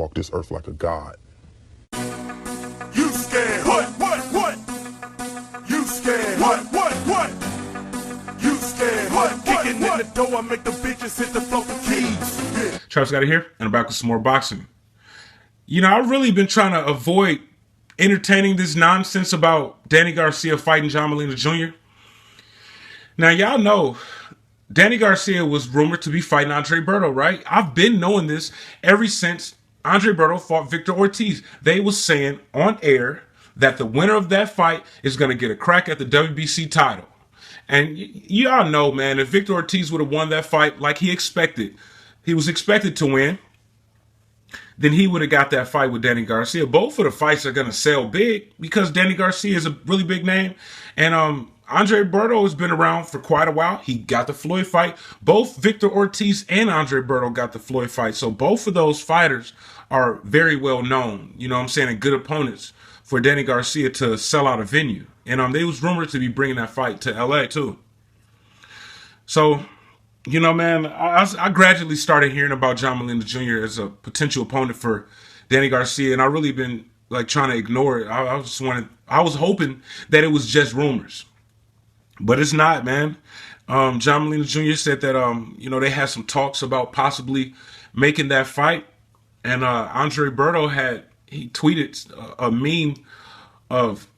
walk this earth like a god. You scared? What? You scared? What? You scared? What? Kicking in the door, I make the bitches hit the floor for keys. Yeah. Travis got it here, and I'm back with some more boxing. You know, I've really been trying to avoid entertaining this nonsense about Danny Garcia fighting John Molina Jr. Now, y'all know Danny Garcia was rumored to be fighting Andre Berto, right? I've been knowing this ever since Andre Berto fought Victor Ortiz. They was saying on air that the winner of that fight is going to get a crack at the WBC title. And y'all know, man, if Victor Ortiz would have won that fight like he was expected to win, then he would have got that fight with Danny Garcia. Both of the fights are going to sell big because Danny Garcia is a really big name. And Andre Berto has been around for quite a while. He got the Floyd fight. Both Victor Ortiz and Andre Berto got the Floyd fight. So both of those fighters are very well known, you know what I'm saying, and good opponents for Danny Garcia to sell out a venue. And they was rumored to be bringing that fight to LA too. So, you know, man, I gradually started hearing about John Molina Jr. as a potential opponent for Danny Garcia, and I really been like trying to ignore it. I was hoping that it was just rumors, but it's not, man. John Molina Jr. said that you know, they had some talks about possibly making that fight, and Andre Berto he tweeted a meme of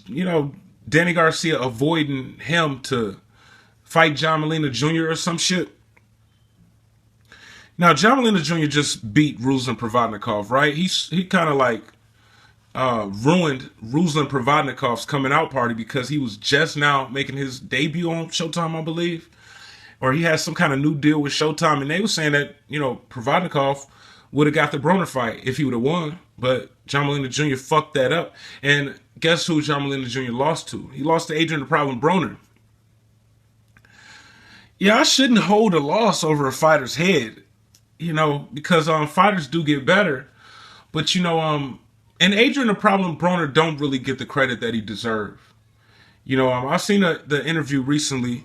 you know, Danny Garcia avoiding him to fight John Molina Jr. or some shit. Now, John Molina Jr. just beat Ruslan Provodnikov, right? He kind of like ruined Ruslan Provodnikov's coming out party because he was just now making his debut on Showtime, I believe. Or he had some kind of new deal with Showtime, and they were saying that, you know, Provodnikov would have got the Broner fight if he would have won, but John Molina Jr. fucked that up. And guess who John Molina Jr. lost to? He lost to Adrian the Problem Broner. Yeah, I shouldn't hold a loss over a fighter's head, you know, because fighters do get better. But, you know, and Adrian the Problem Broner don't really get the credit that he deserves. You know, I've seen the interview recently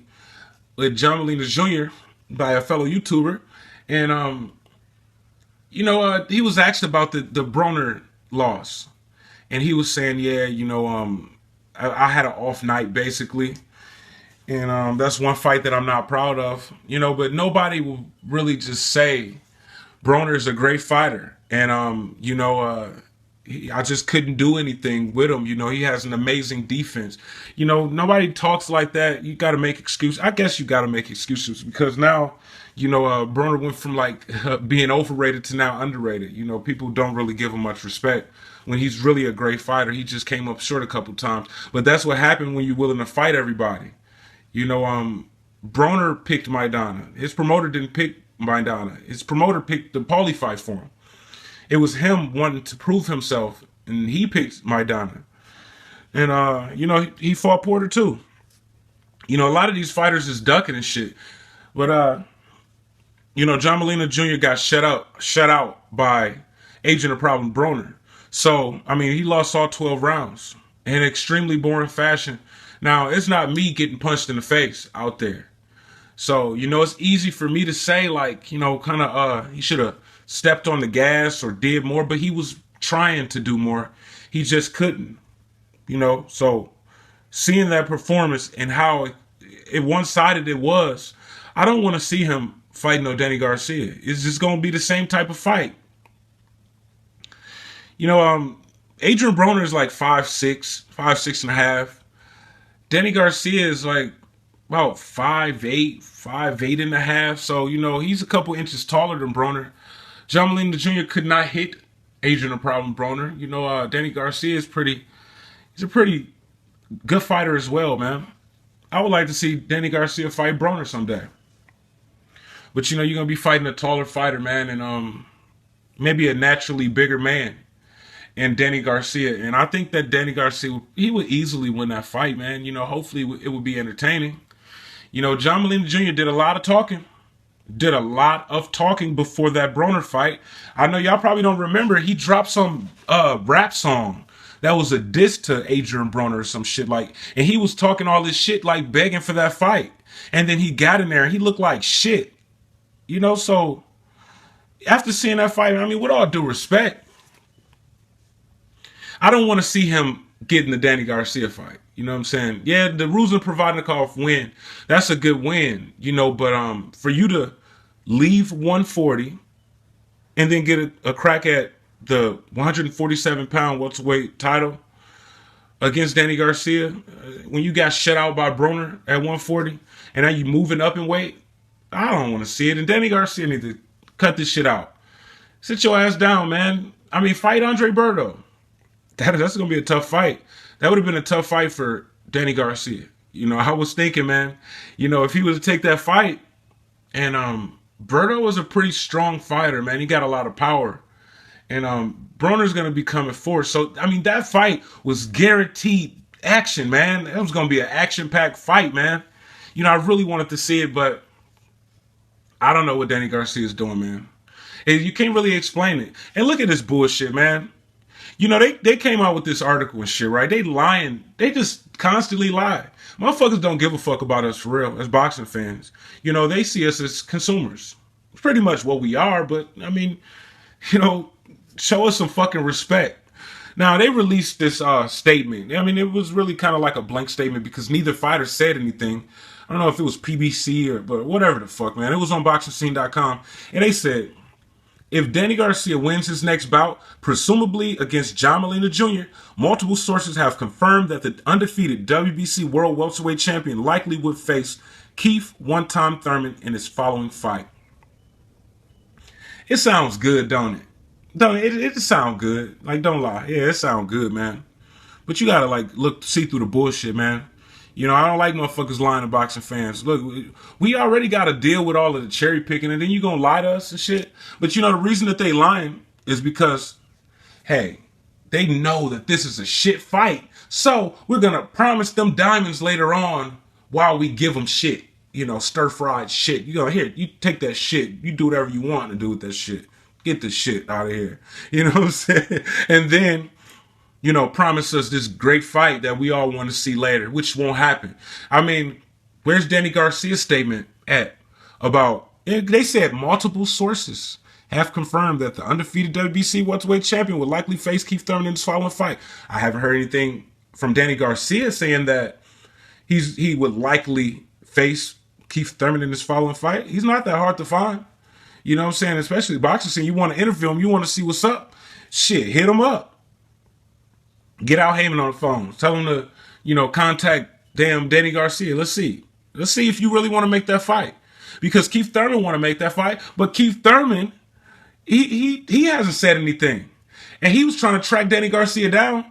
with John Molina Jr. by a fellow YouTuber, and you know, he was asked about the Broner loss, and he was saying, yeah, you know, I had an off night basically, and that's one fight that I'm not proud of, you know, but nobody will really just say Broner is a great fighter, and you know, I just couldn't do anything with him. You know, he has an amazing defense. You know, nobody talks like that. You got to make excuses. I guess you got to make excuses because now, you know, Broner went from like being overrated to now underrated. You know, people don't really give him much respect when he's really a great fighter. He just came up short a couple times. But that's what happened when you're willing to fight everybody. You know, Broner picked Maidana. His promoter didn't pick Maidana. His promoter picked the Paulie fight for him. It was him wanting to prove himself, and he picked Maidana. And, you know, he fought Porter too. You know, a lot of these fighters is ducking and shit. But, you know, John Molina Jr. got shut out by Adrian the Problem Broner. So, I mean, he lost all 12 rounds in extremely boring fashion. Now, it's not me getting punched in the face out there. So, you know, it's easy for me to say, like, you know, kind of, he should have stepped on the gas or did more, but he was trying to do more. He just couldn't, you know. So seeing that performance and how it one-sided it was, I don't want to see him fighting no Danny Garcia. It's just going to be the same type of fight. You know, Adrian Broner is like 5'6", 5'6.5". Danny Garcia is like about 5'8", 5'8.5". So, you know, he's a couple inches taller than Broner. John Molina Jr. could not hit Adrian the Problem Broner. You know, Danny Garcia is he's a pretty good fighter as well, man. I would like to see Danny Garcia fight Broner someday. But, you know, you're going to be fighting a taller fighter, man, and maybe a naturally bigger man and Danny Garcia. And I think that Danny Garcia, he would easily win that fight, man. You know, hopefully it would be entertaining. You know, John Molina Jr. did a lot of talking. Before that Broner fight. I know y'all probably don't remember. He dropped some rap song that was a diss to Adrian Broner or some shit like, and he was talking all this shit like begging for that fight. And then he got in there and he looked like shit. You know, so after seeing that fight, I mean, with all due respect, I don't want to see him get in the Danny Garcia fight. You know what I'm saying? Yeah, the Ruzin Provodnikov win, that's a good win, you know, but for you to leave 140 and then get a crack at the 147-pound welterweight title against Danny Garcia, when you got shut out by Broner at 140, and now you moving up in weight, I don't want to see it. And Danny Garcia need to cut this shit out. Sit your ass down, man. I mean, fight Andre Berto. That's going to be a tough fight. That would have been a tough fight for Danny Garcia. You know, I was thinking, man, you know, if he was to take that fight, and Berto was a pretty strong fighter, man. He got a lot of power. And Broner's going to be coming forward. So, I mean, that fight was guaranteed action, man. It was going to be an action-packed fight, man. You know, I really wanted to see it, but I don't know what Danny Garcia is doing, man. And you can't really explain it. And look at this bullshit, man. You know, they came out with this article and shit, right? They lying. They just constantly lie. Motherfuckers don't give a fuck about us for real as boxing fans. You know, they see us as consumers. It's pretty much what we are, but, I mean, you know, show us some fucking respect. Now, they released this statement. I mean, it was really kind of like a blank statement because neither fighter said anything. I don't know if it was PBC or but whatever the fuck, man. It was on BoxingScene.com. And they said, if Danny Garcia wins his next bout, presumably against John Molina Jr., multiple sources have confirmed that the undefeated WBC World Welterweight Champion likely would face Keith one-time Thurman in his following fight. It sounds good, don't it? Don't it? It sounds good. Like, don't lie. Yeah, it sounds good, man. But you gotta, like, see through the bullshit, man. You know, I don't like motherfuckers lying to boxing fans. Look, we already got to deal with all of the cherry picking, and then you gonna lie to us and shit. But you know, the reason that they lying is because, hey, they know that this is a shit fight. So we're gonna promise them diamonds later on while we give them shit. You know, stir-fried shit. You go, here, you take that shit. You do whatever you want to do with that shit. Get the shit out of here. You know what I'm saying? And then, you know, promise us this great fight that we all want to see later, which won't happen. I mean, where's Danny Garcia's statement at about, they said multiple sources have confirmed that the undefeated WBC welterweight champion would likely face Keith Thurman in his following fight. I haven't heard anything from Danny Garcia saying that he would likely face Keith Thurman in his following fight. He's not that hard to find. You know what I'm saying? Especially boxing scene. You want to interview him. You want to see what's up. Shit, hit him up. Get Al Heyman on the phone. Tell him to, you know, contact damn Danny Garcia. Let's see. Let's see if you really want to make that fight. Because Keith Thurman want to make that fight. But Keith Thurman, he hasn't said anything. And he was trying to track Danny Garcia down.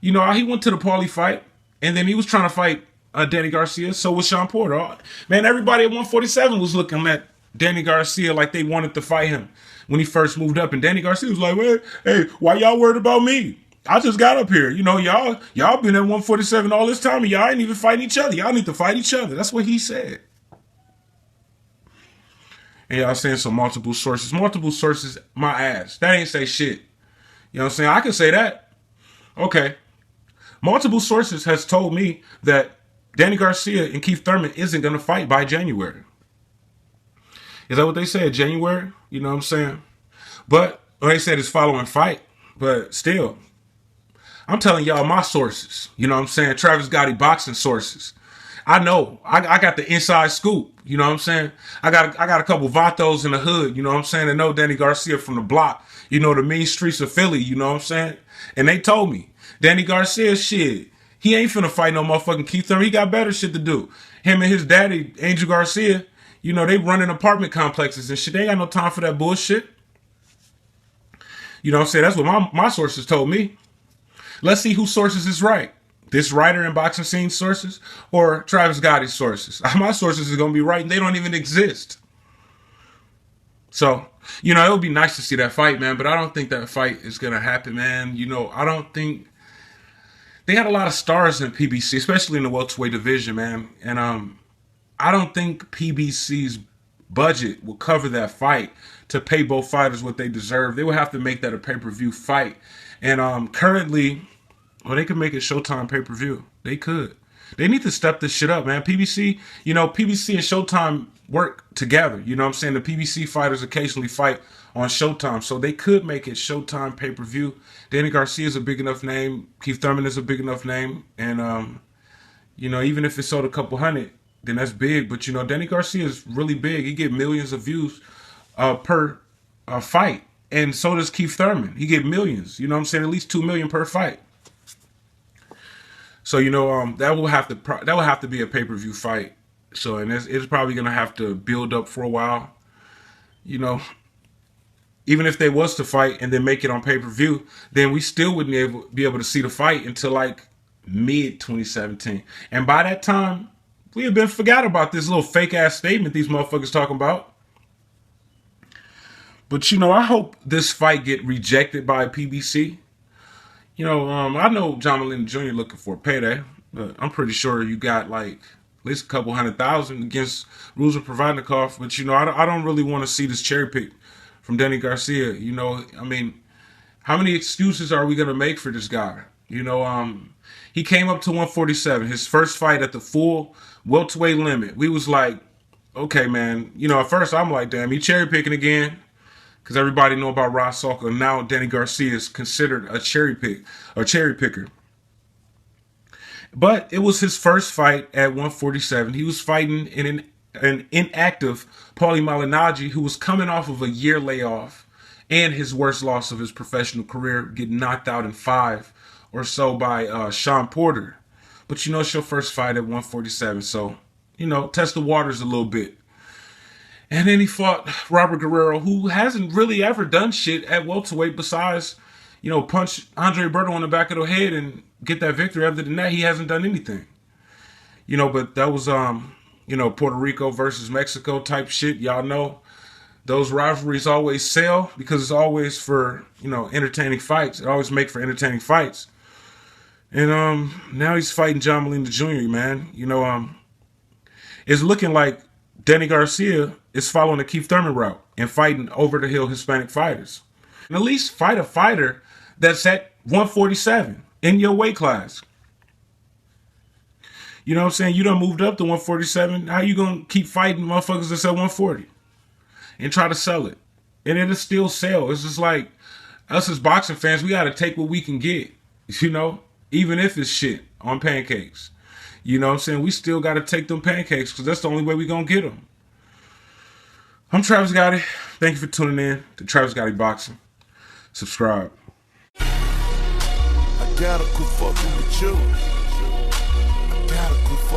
You know, he went to the Paulie fight. And then he was trying to fight Danny Garcia. So was Sean Porter. Man, everybody at 147 was looking at Danny Garcia like they wanted to fight him when he first moved up. And Danny Garcia was like, well, hey, why y'all worried about me? I just got up here. You know, y'all been at 147 all this time and y'all ain't even fighting each other. Y'all need to fight each other. That's what he said. And y'all saying some multiple sources. Multiple sources, my ass. That ain't say shit. You know what I'm saying? I can say that. Okay. Multiple sources has told me that Danny Garcia and Keith Thurman isn't going to fight by January. Is that what they said? January? You know what I'm saying? But, well, they said his following fight. But still, I'm telling y'all my sources. You know what I'm saying? Travis Gotti boxing sources. I know. I got the inside scoop. You know what I'm saying? I got a couple vatos in the hood. You know what I'm saying? That know Danny Garcia from the block. You know, the mean streets of Philly. You know what I'm saying? And they told me, Danny Garcia, shit, he ain't finna fight no motherfucking Keith Thurman. He got better shit to do. Him and his daddy, Angel Garcia, you know, they running apartment complexes and shit. They ain't got no time for that bullshit. You know what I'm saying? That's what my sources told me. Let's see whose sources is right. This writer and boxing scene sources or Travis Gotti's sources. My sources is going to be right and they don't even exist. So, you know, it would be nice to see that fight, man, but I don't think that fight is going to happen, man. You know, I don't think they had a lot of stars in PBC, especially in the welterweight division, man. And I don't think PBC's budget will cover that fight to pay both fighters what they deserve. They would have to make that a pay-per-view fight. And currently, well, they could make it Showtime pay-per-view. They could. They need to step this shit up, man. PBC, you know, PBC and Showtime work together. You know what I'm saying? The PBC fighters occasionally fight on Showtime. So they could make it Showtime pay-per-view. Danny Garcia is a big enough name. Keith Thurman is a big enough name. And, you know, even if it sold a couple hundred, then that's big. But, you know, Danny Garcia is really big. He get millions of views per fight. And so does Keith Thurman. He get millions. You know what I'm saying? At least 2 million per fight. So, you know, that will have to be a pay-per-view fight. So, and it's probably going to have to build up for a while. You know, even if they was to fight and then make it on pay-per-view, then we still wouldn't be able to see the fight until like mid-2017. And by that time, we have been forgot about this little fake-ass statement these motherfuckers talking about. But, you know, I hope this fight get rejected by PBC. You know, I know John Molina Jr. looking for a payday, but I'm pretty sure you got like at least a couple 100,000 against Ruzar Provodnikov. But, you know, I don't really want to see this cherry pick from Danny Garcia. You know, I mean, how many excuses are we going to make for this guy? You know, he came up to 147, his first fight at the full welterweight limit. We was like, okay, man. You know, at first I'm like, damn, he cherry picking again. Because everybody know about Ross Salka. Now Danny Garcia is considered a cherry picker. But it was his first fight at 147. He was fighting in an inactive Paulie Malignaggi, who was coming off of a year layoff and his worst loss of his professional career, getting knocked out in 5 or so by Sean Porter. But, you know, it's your first fight at 147. So, you know, test the waters a little bit. And then he fought Robert Guerrero, who hasn't really ever done shit at welterweight besides, you know, punch Andre Berto on the back of the head and get that victory. Other than that, he hasn't done anything. You know, but that was, you know, Puerto Rico versus Mexico type shit. Y'all know those rivalries always sell because it's always for, you know, entertaining fights. It always make for entertaining fights. And now he's fighting John Molina Jr., man. You know, it's looking like Danny Garcia is following the Keith Thurman route and fighting over-the-hill Hispanic fighters. And at least fight a fighter that's at 147 in your weight class. You know what I'm saying? You done moved up to 147. How you going to keep fighting motherfuckers that's at 140 and try to sell it? And it'll still sell. It's just like us as boxing fans, we got to take what we can get, you know, even if it's shit on pancakes. You know what I'm saying? We still got to take them pancakes because that's the only way we going to get them. I'm Travis Gotti. Thank you for tuning in to Travis Gotti Boxing. Subscribe. I gotta quit fucking with you.